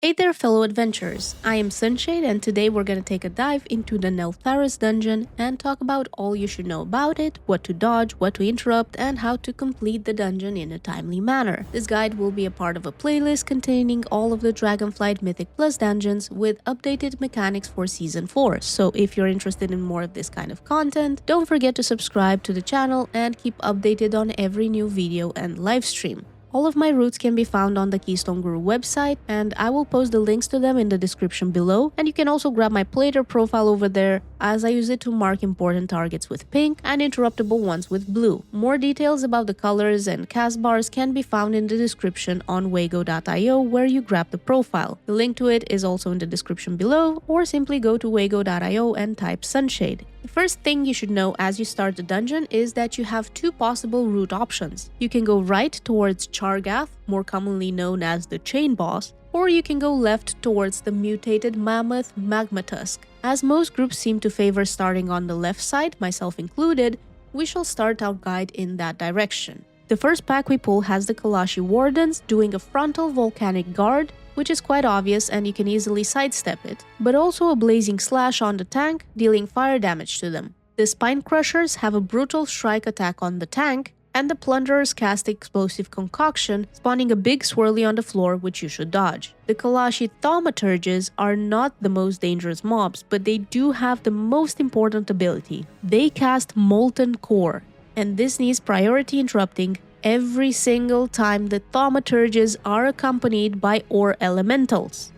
Hey there fellow adventurers, I am Sunshade and today we're gonna take a dive into the Neltharus dungeon and talk about all you should know about it, what to dodge, what to interrupt, and how to complete the dungeon in a timely manner. This guide will be a part of a playlist containing all of the Dragonflight Mythic Plus dungeons with updated mechanics for Season 4, so if you're interested in more of this kind of content, don't forget to subscribe to the channel and keep updated on every new video and livestream. All of my routes can be found on the Keystone Guru website, and I will post the links to them in the description below, and you can also grab my player profile over there as I use it to mark important targets with pink and interruptible ones with blue. More details about the colors and cast bars can be found in the description on wago.io where you grab the profile. The link to it is also in the description below, or simply go to wago.io and type Sunshade. The first thing you should know as you start the dungeon is that you have two possible route options. You can go right towards Chargath, more commonly known as the Chain Boss, or you can go left towards the mutated mammoth Magmatusk. As most groups seem to favor starting on the left side, myself included, we shall start our guide in that direction. The first pack we pull has the Kalashi Wardens doing a frontal volcanic guard, which is quite obvious and you can easily sidestep it, but also a blazing slash on the tank, dealing fire damage to them. The Spine Crushers have a brutal strike attack on the tank, and the Plunderers cast Explosive Concoction, spawning a big swirly on the floor which you should dodge. The Kalashi Thaumaturges are not the most dangerous mobs, but they do have the most important ability. They cast Molten Core, and this needs priority interrupting every single time the Thaumaturges are accompanied by ore elementals.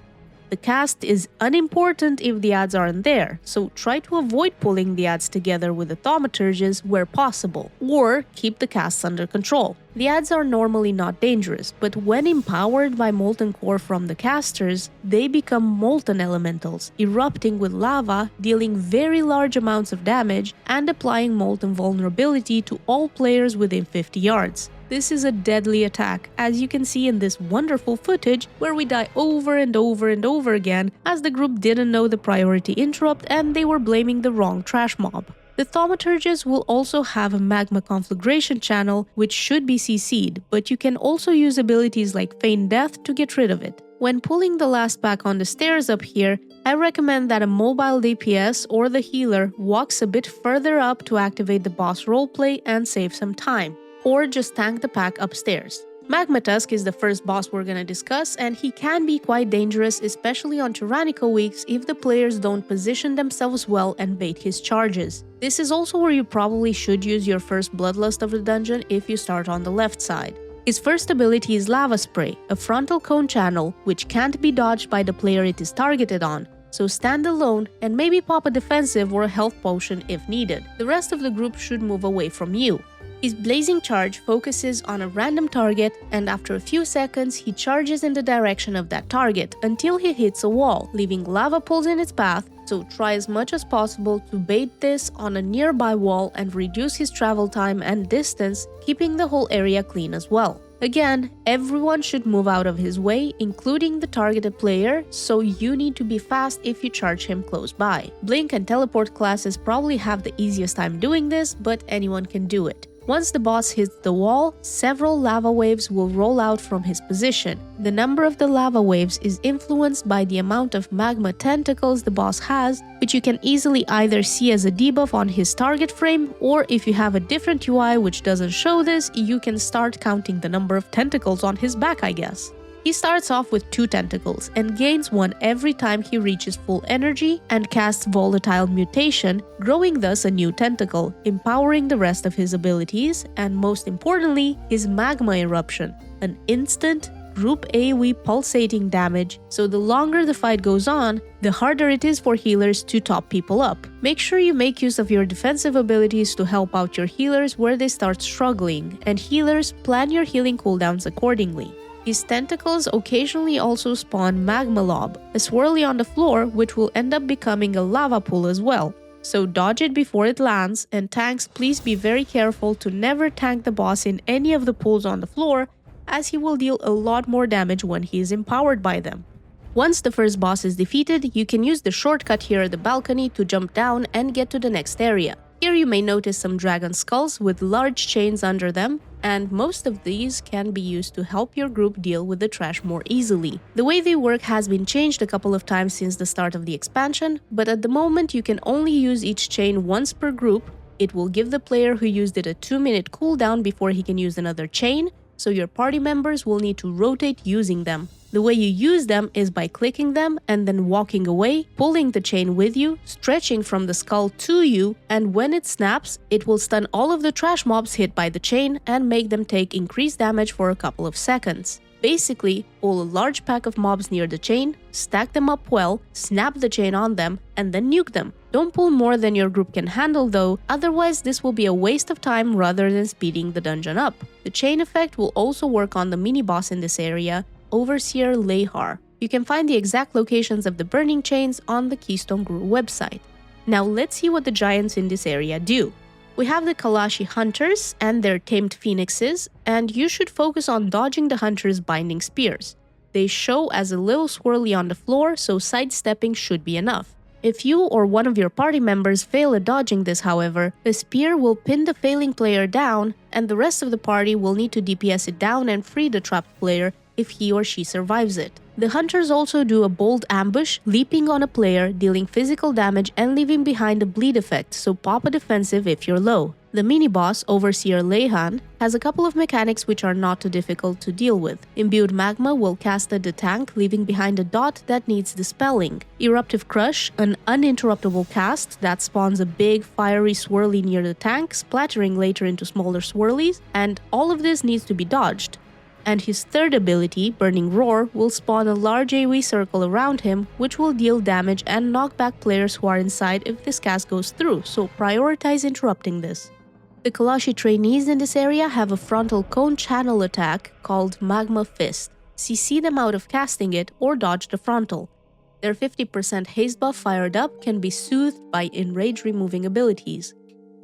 The cast is unimportant if the adds aren't there, so try to avoid pulling the adds together with the Thaumaturges where possible, or keep the casts under control. The adds are normally not dangerous, but when empowered by Molten Core from the casters, they become molten elementals, erupting with lava, dealing very large amounts of damage, and applying molten vulnerability to all players within 50 yards. This is a deadly attack, as you can see in this wonderful footage where we die over and over and over again as the group didn't know the priority interrupt and they were blaming the wrong trash mob. The Thaumaturges will also have a magma conflagration channel which should be CC'd, but you can also use abilities like Feign Death to get rid of it. When pulling the last pack on the stairs up here, I recommend that a mobile DPS or the healer walks a bit further up to activate the boss roleplay and save some time, or just tank the pack upstairs. Magmatusk is the first boss we're gonna discuss, and he can be quite dangerous, especially on tyrannical weeks if the players don't position themselves well and bait his charges. This is also where you probably should use your first bloodlust of the dungeon if you start on the left side. His first ability is Lava Spray, a frontal cone channel which can't be dodged by the player it is targeted on, so stand alone and maybe pop a defensive or a health potion if needed. The rest of the group should move away from you. His Blazing Charge focuses on a random target, and after a few seconds he charges in the direction of that target until he hits a wall, leaving lava pools in its path, so try as much as possible to bait this on a nearby wall and reduce his travel time and distance, keeping the whole area clean as well. Again, everyone should move out of his way, including the targeted player, so you need to be fast if you charge him close by. Blink and Teleport classes probably have the easiest time doing this, but anyone can do it. Once the boss hits the wall, several lava waves will roll out from his position. The number of the lava waves is influenced by the amount of magma tentacles the boss has, which you can easily either see as a debuff on his target frame, or if you have a different UI which doesn't show this, you can start counting the number of tentacles on his back, I guess. He starts off with 2 tentacles and gains 1 every time he reaches full energy and casts Volatile Mutation, growing thus a new tentacle, empowering the rest of his abilities, and most importantly, his Magma Eruption, an instant, group AoE pulsating damage, so the longer the fight goes on, the harder it is for healers to top people up. Make sure you make use of your defensive abilities to help out your healers where they start struggling, and healers, plan your healing cooldowns accordingly. His tentacles occasionally also spawn Magma Lob, a swirly on the floor which will end up becoming a lava pool as well. So dodge it before it lands, and tanks, please be very careful to never tank the boss in any of the pools on the floor, as he will deal a lot more damage when he is empowered by them. Once the first boss is defeated, you can use the shortcut here at the balcony to jump down and get to the next area. Here you may notice some dragon skulls with large chains under them, and most of these can be used to help your group deal with the trash more easily. The way they work has been changed a couple of times since the start of the expansion, but at the moment you can only use each chain once per group. It will give the player who used it a 2-minute cooldown before he can use another chain, so your party members will need to rotate using them. The way you use them is by clicking them and then walking away, pulling the chain with you, stretching from the skull to you, and when it snaps, it will stun all of the trash mobs hit by the chain and make them take increased damage for a couple of seconds. Basically, pull a large pack of mobs near the chain, stack them up well, snap the chain on them, and then nuke them. Don't pull more than your group can handle though, otherwise this will be a waste of time rather than speeding the dungeon up. The chain effect will also work on the mini-boss in this area, Overseer Lehar. You can find the exact locations of the burning chains on the Keystone Guru website. Now let's see what the giants in this area do. We have the Kalashi Hunters and their tamed phoenixes, and you should focus on dodging the hunters' binding spears. They show as a little swirly on the floor, so sidestepping should be enough. If you or one of your party members fail at dodging this, however, the spear will pin the failing player down, and the rest of the party will need to DPS it down and free the trapped player if he or she survives it. The hunters also do a bold ambush, leaping on a player, dealing physical damage and leaving behind a bleed effect, so pop a defensive if you're low. The mini-boss, Overseer Lehan, has a couple of mechanics which are not too difficult to deal with. Imbued Magma will cast at the tank, leaving behind a dot that needs dispelling. Eruptive Crush, an uninterruptible cast that spawns a big, fiery swirly near the tank, splattering later into smaller swirlies, and all of this needs to be dodged. And his third ability, Burning Roar, will spawn a large AoE circle around him, which will deal damage and knock back players who are inside if this cast goes through, so prioritize interrupting this. The Kalashi trainees in this area have a frontal cone channel attack called Magma Fist. CC them out of casting it or dodge the frontal. Their 50% haste buff fired up can be soothed by enrage removing abilities.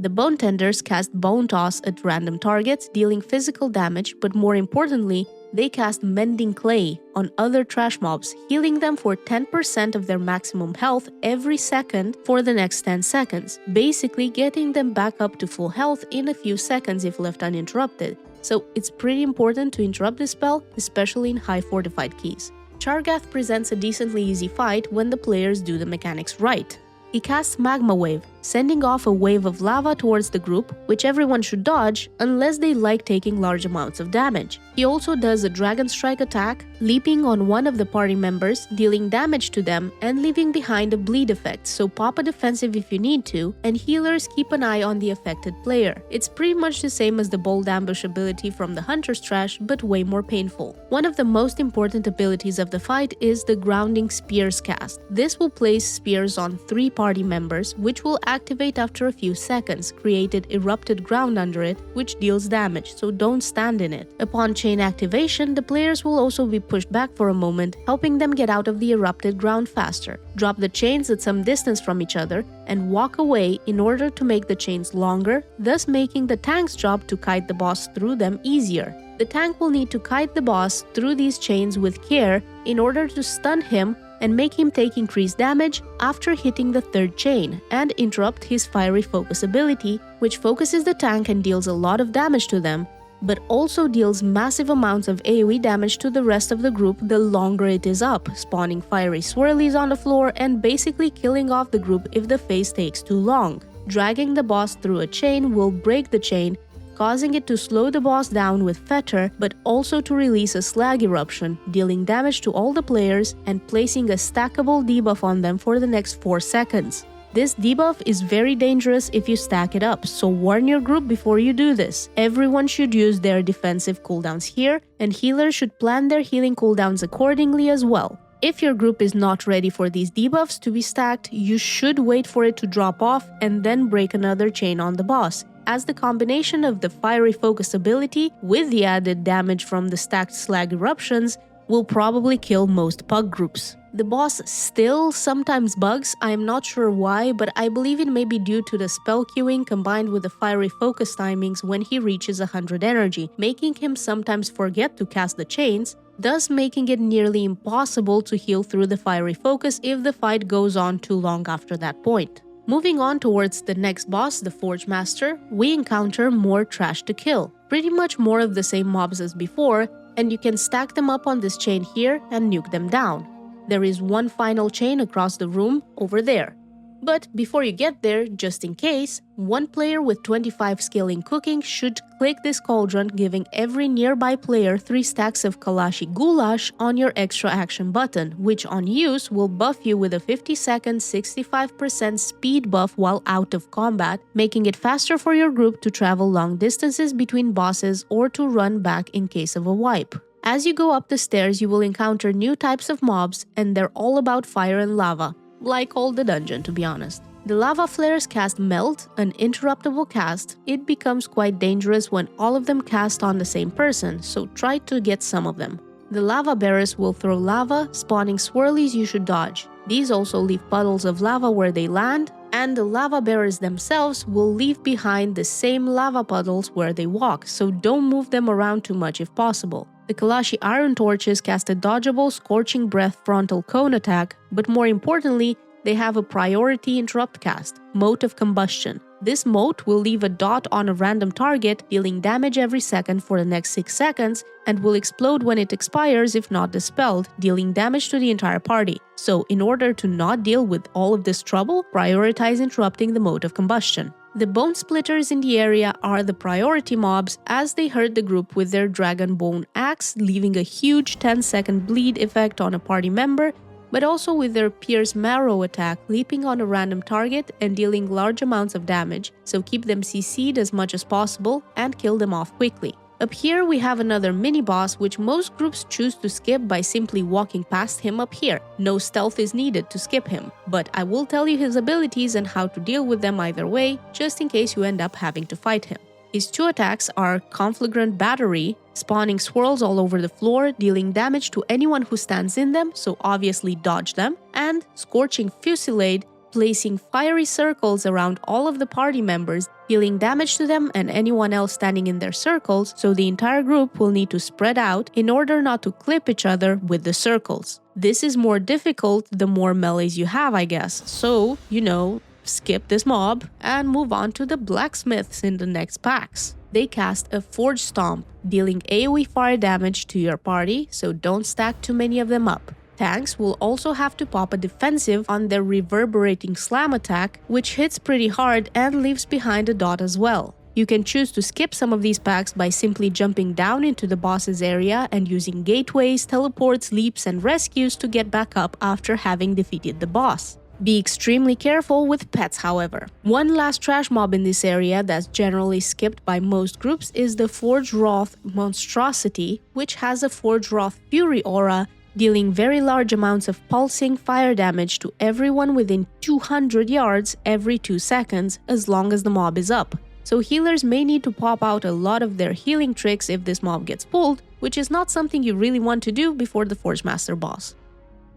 The Bone Tenders cast Bone Toss at random targets, dealing physical damage, but more importantly, they cast Mending Clay on other trash mobs, healing them for 10% of their maximum health every second for the next 10 seconds, basically getting them back up to full health in a few seconds if left uninterrupted. So it's pretty important to interrupt this spell, especially in high fortified keys. Chargath presents a decently easy fight when the players do the mechanics right. He casts Magma Wave, sending off a wave of lava towards the group, which everyone should dodge unless they like taking large amounts of damage. He also does a Dragon Strike attack, leaping on one of the party members, dealing damage to them and leaving behind a bleed effect, so pop a defensive if you need to, and healers keep an eye on the affected player. It's pretty much the same as the Bold Ambush ability from the Hunter's Trash, but way more painful. One of the most important abilities of the fight is the Grounding Spears cast. This will place spears on 3 party members, which will activate after a few seconds, created erupted ground under it, which deals damage, so don't stand in it. Upon chain activation, the players will also be pushed back for a moment, helping them get out of the erupted ground faster. Drop the chains at some distance from each other and walk away in order to make the chains longer, thus making the tank's job to kite the boss through them easier. The tank will need to kite the boss through these chains with care in order to stun him and make him take increased damage after hitting the 3rd chain, and interrupt his Fiery Focus ability, which focuses the tank and deals a lot of damage to them, but also deals massive amounts of AoE damage to the rest of the group the longer it is up, spawning fiery swirlies on the floor and basically killing off the group if the phase takes too long. Dragging the boss through a chain will break the chain, causing it to slow the boss down with Fetter, but also to release a slag eruption, dealing damage to all the players and placing a stackable debuff on them for the next 4 seconds. This debuff is very dangerous if you stack it up, so warn your group before you do this. Everyone should use their defensive cooldowns here, and healers should plan their healing cooldowns accordingly as well. If your group is not ready for these debuffs to be stacked, you should wait for it to drop off and then break another chain on the boss, as the combination of the Fiery Focus ability with the added damage from the stacked slag eruptions will probably kill most pug groups. The boss still sometimes bugs, I am not sure why, but I believe it may be due to the spell queuing combined with the Fiery Focus timings when he reaches 100 energy, making him sometimes forget to cast the chains, thus making it nearly impossible to heal through the Fiery Focus if the fight goes on too long after that point. Moving on towards the next boss, the Forgemaster, we encounter more trash to kill. pretty much more of the same mobs as before, and you can stack them up on this chain here and nuke them down. There is one final chain across the room over there. But before you get there, just in case, one player with 25 skill in cooking should click this cauldron, giving every nearby player 3 stacks of Kalashi Goulash on your extra action button, which on use will buff you with a 50-second 65% speed buff while out of combat, making it faster for your group to travel long distances between bosses or to run back in case of a wipe. As you go up the stairs, you will encounter new types of mobs, and they're all about fire and lava. Like all the dungeon, to be honest. The lava flares cast Melt, an interruptible cast. It becomes quite dangerous when all of them cast on the same person, so try to get some of them. The lava bearers will throw lava, spawning swirlies you should dodge. These also leave puddles of lava where they land, and the lava bearers themselves will leave behind the same lava puddles where they walk, so don't move them around too much if possible. The Kalashi Iron Torches cast a dodgeable Scorching Breath frontal cone attack, but more importantly, they have a priority interrupt cast, Mote of Combustion. This mote will leave a dot on a random target, dealing damage every second for the next 6 seconds, and will explode when it expires if not dispelled, dealing damage to the entire party. So, in order to not deal with all of this trouble, prioritize interrupting the Mote of Combustion. The Bone Splitters in the area are the priority mobs, as they hurt the group with their Dragon Bone Axe, leaving a huge 10-second bleed effect on a party member, but also with their Pierce Marrow attack, leaping on a random target and dealing large amounts of damage, so keep them CC'd as much as possible and kill them off quickly. Up here we have another mini-boss which most groups choose to skip by simply walking past him up here. No stealth is needed to skip him, but I will tell you his abilities and how to deal with them either way, just in case you end up having to fight him. His 2 attacks are Conflagrant Battery, spawning swirls all over the floor, dealing damage to anyone who stands in them, so obviously dodge them, and Scorching Fusillade, placing fiery circles around all of the party members, dealing damage to them and anyone else standing in their circles, so the entire group will need to spread out in order not to clip each other with the circles. This is more difficult the more melees you have, I guess, so, skip this mob and move on to the blacksmiths in the next packs. They cast a Forge Stomp, dealing AoE fire damage to your party, so don't stack too many of them up. Tanks will also have to pop a defensive on their Reverberating Slam attack, which hits pretty hard and leaves behind a dot as well. You can choose to skip some of these packs by simply jumping down into the boss's area and using gateways, teleports, leaps, and rescues to get back up after having defeated the boss. Be extremely careful with pets, however. One last trash mob in this area that's generally skipped by most groups is the Forge Wrath Monstrosity, which has a Forge Wrath Fury aura, dealing very large amounts of pulsing fire damage to everyone within 200 yards every 2 seconds as long as the mob is up. So healers may need to pop out a lot of their healing tricks if this mob gets pulled, which is not something you really want to do before the Forgemaster boss.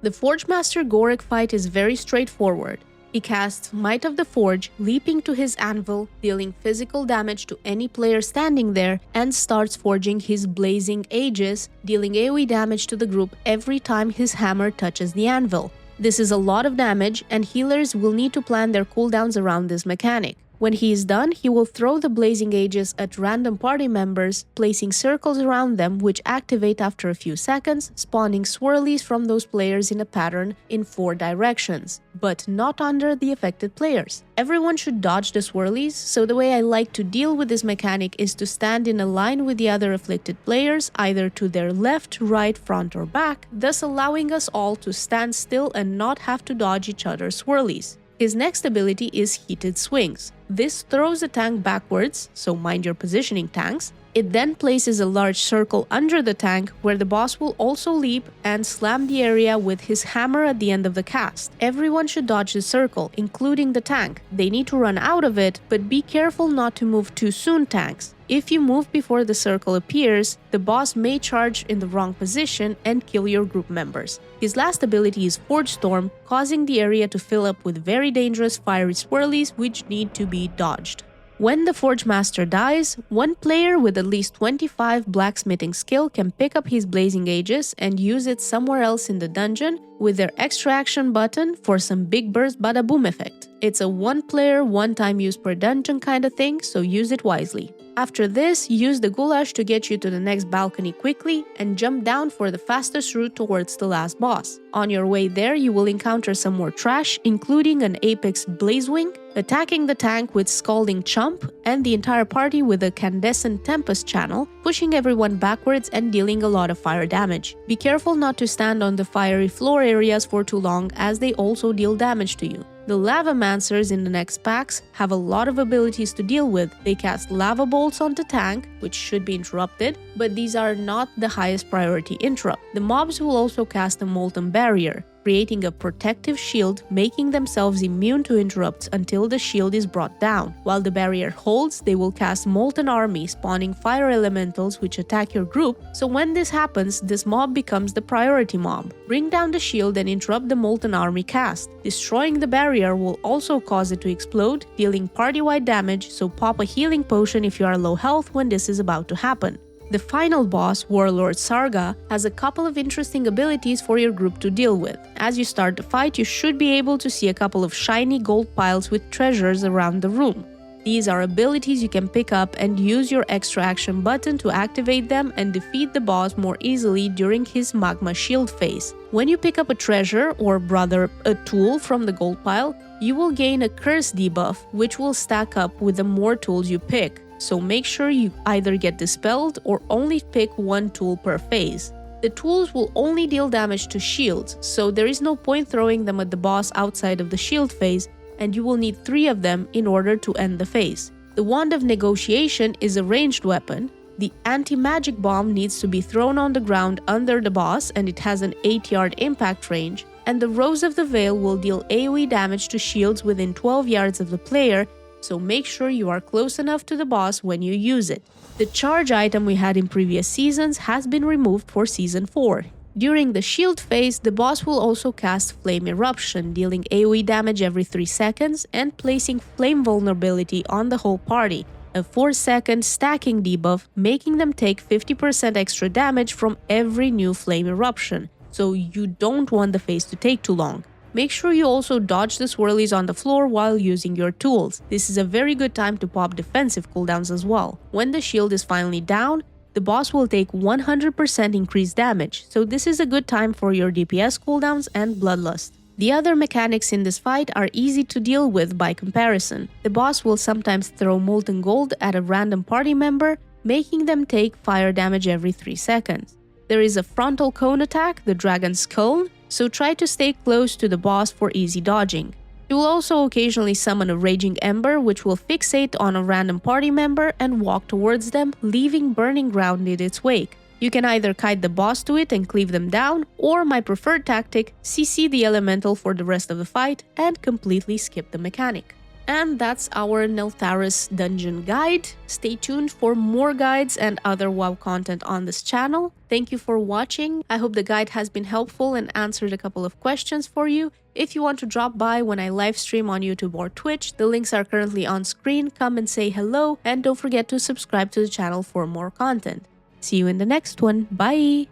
The Forgemaster Gorek fight is very straightforward. He casts Might of the Forge, leaping to his anvil, dealing physical damage to any player standing there, and starts forging his Blazing Aegis, dealing AoE damage to the group every time his hammer touches the anvil. This is a lot of damage, and healers will need to plan their cooldowns around this mechanic. When he is done, he will throw the Blazing Aegis at random party members, placing circles around them which activate after a few seconds, spawning swirlies from those players in a pattern in 4 directions, but not under the affected players. Everyone should dodge the swirlies, so the way I like to deal with this mechanic is to stand in a line with the other afflicted players, either to their left, right, front, or back, thus allowing us all to stand still and not have to dodge each other's swirlies. His next ability is Heated Swings. This throws a tank backwards, so mind your positioning, tanks. It then places a large circle under the tank where the boss will also leap and slam the area with his hammer at the end of the cast. Everyone should dodge the circle, including the tank. They need to run out of it, but be careful not to move too soon, tanks. If you move before the circle appears, the boss may charge in the wrong position and kill your group members. His last ability is Forge Storm, causing the area to fill up with very dangerous fiery swirlies which need to be dodged. When the Forgemaster dies, one player with at least 25 blacksmithing skill can pick up his Blazing Aegis and use it somewhere else in the dungeon with their extra action button for some big burst bada boom effect. It's a one player, one time use per dungeon kind of thing, so use it wisely. After this, use the goulash to get you to the next balcony quickly and jump down for the fastest route towards the last boss. On your way there, you will encounter some more trash, including an Apex Blazewing, attacking the tank with Scalding Chump, and the entire party with a Candescent Tempest channel, pushing everyone backwards and dealing a lot of fire damage. Be careful not to stand on the fiery floor areas for too long, as they also deal damage to you. The Lavamancers in the next packs have a lot of abilities to deal with. They cast lava bolts on the tank, which should be interrupted, but these are not the highest priority interrupt. The mobs will also cast a Molten Barrier, creating a protective shield, making themselves immune to interrupts until the shield is brought down. While the barrier holds, they will cast Molten Army, spawning fire elementals which attack your group, so when this happens, this mob becomes the priority mob. Bring down the shield and interrupt the Molten Army cast. Destroying the barrier will also cause it to explode, dealing party-wide damage, so pop a healing potion if you are low health when this is about to happen. The final boss, Warlord Sargha, has a couple of interesting abilities for your group to deal with. As you start the fight, you should be able to see a couple of shiny gold piles with treasures around the room. These are abilities you can pick up and use your extra action button to activate them and defeat the boss more easily during his magma shield phase. When you pick up a treasure, or rather a tool from the gold pile, you will gain a curse debuff, which will stack up with the more tools you pick. So make sure you either get dispelled or only pick one tool per phase. The tools will only deal damage to shields, so there is no point throwing them at the boss outside of the shield phase, and you will need 3 of them in order to end the phase. The Wand of Negotiation is a ranged weapon. The Anti-Magic Bomb needs to be thrown on the ground under the boss, and it has an 8-yard impact range. And the Rose of the Veil will deal AoE damage to shields within 12 yards of the player, so make sure you are close enough to the boss when you use it. The charge item we had in previous seasons has been removed for Season 4. During the shield phase, the boss will also cast Flame Eruption, dealing AoE damage every 3 seconds and placing Flame Vulnerability on the whole party, a 4-second stacking debuff, making them take 50% extra damage from every new Flame Eruption, so you don't want the phase to take too long. Make sure you also dodge the swirlies on the floor while using your tools. This is a very good time to pop defensive cooldowns as well. When the shield is finally down, the boss will take 100% increased damage, so this is a good time for your DPS cooldowns and Bloodlust. The other mechanics in this fight are easy to deal with by comparison. The boss will sometimes throw Molten Gold at a random party member, making them take fire damage every 3 seconds. There is a frontal cone attack, the Dragon's Cone, so try to stay close to the boss for easy dodging. You will also occasionally summon a Raging Ember, which will fixate on a random party member and walk towards them, leaving burning ground in its wake. You can either kite the boss to it and cleave them down, or my preferred tactic, CC the elemental for the rest of the fight and completely skip the mechanic. And that's our Neltharus dungeon guide. Stay tuned for more guides and other WoW content on this channel. Thank you for watching. I hope the guide has been helpful and answered a couple of questions for you. If you want to drop by when I live stream on YouTube or Twitch, the links are currently on screen. Come and say hello, and don't forget to subscribe to the channel for more content. See you in the next one. Bye!